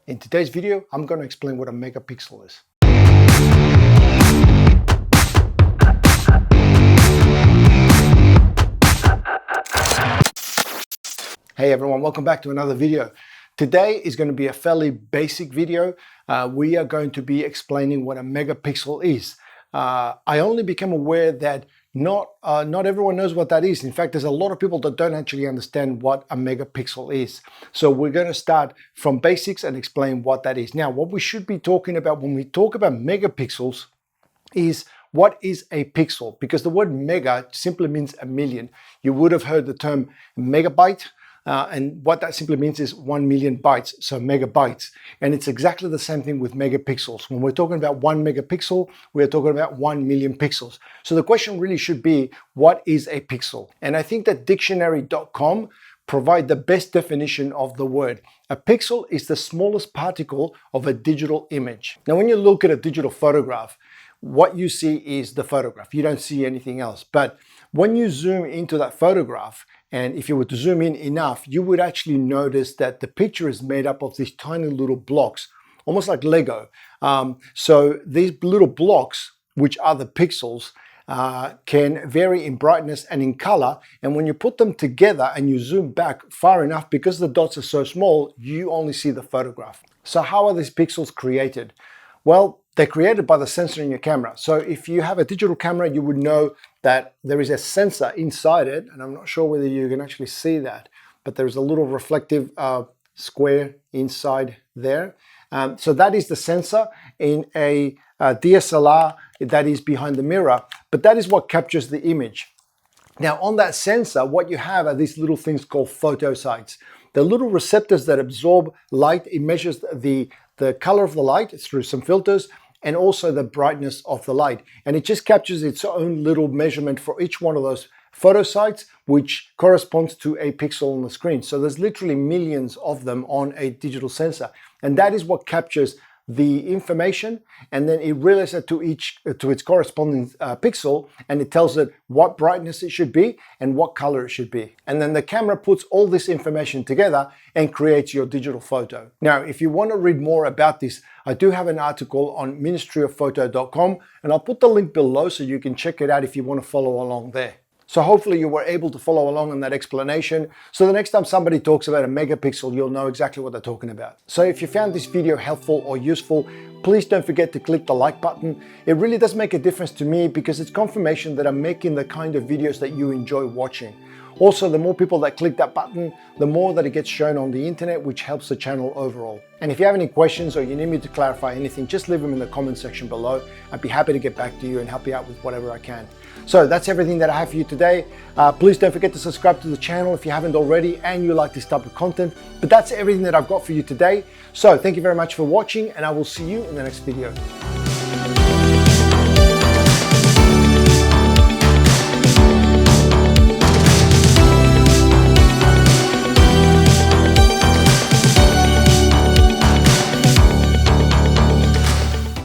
In today's video, I'm going to explain what a megapixel is. Hey everyone, welcome back to another video. Today is going to be a fairly basic video. We are going to be explaining what a megapixel is. I only became aware that not everyone knows what that is. In fact, there's a lot of people that don't actually understand what a megapixel is. So we're going to start from basics and explain what that is. Now, what we should be talking about when we talk about megapixels is what is a pixel? Because the word mega simply means a million. You would have heard the term megabyte. And what that simply means is 1 million bytes, so megabytes. And it's exactly the same thing with megapixels. When we're talking about 1 megapixel, we're talking about 1 million pixels. So the question really should be, what is a pixel? And I think that dictionary.com provide the best definition of the word. A pixel is the smallest particle of a digital image. Now, when you look at a digital photograph, what you see is the photograph. You don't see anything else. But when you zoom into that photograph, and if you were to zoom in enough, you would actually notice that the picture is made up of these tiny little blocks, almost like Lego. So these little blocks, which are the pixels, can vary in brightness and in color. And when you put them together and you zoom back far enough, because the dots are so small, you only see the photograph. So how are these pixels created? Well, they're created by the sensor in your camera. So if you have a digital camera, you would know that there is a sensor inside it, and I'm not sure whether you can actually see that, but there's a little reflective square inside there. So that is the sensor in a DSLR that is behind the mirror, but that is what captures the image. Now on that sensor, what you have are these little things called photosites. They're little receptors that absorb light. It measures the color of the light through some filters and also the brightness of the light. And it just captures its own little measurement for each one of those photosites, which corresponds to a pixel on the screen. So there's literally millions of them on a digital sensor. And that is what captures the information, and then it relays it to its corresponding pixel, and it tells it what brightness it should be and what color it should be. And then the camera puts all this information together and creates your digital photo. Now, if you want to read more about this, I do have an article on ministryoffphoto.com, and I'll put the link below so you can check it out if you want to follow along there. So hopefully you were able to follow along on that explanation. So the next time somebody talks about a megapixel, you'll know exactly what they're talking about. So if you found this video helpful or useful, please don't forget to click the like button. It really does make a difference to me because it's confirmation that I'm making the kind of videos that you enjoy watching. Also, the more people that click that button, the more that it gets shown on the internet, which helps the channel overall. And if you have any questions or you need me to clarify anything, just leave them in the comment section below. I'd be happy to get back to you and help you out with whatever I can. So that's everything that I have for you today. Please don't forget to subscribe to the channel if you haven't already and you like this type of content. But that's everything that I've got for you today. So thank you very much for watching, and I will see you in the next video.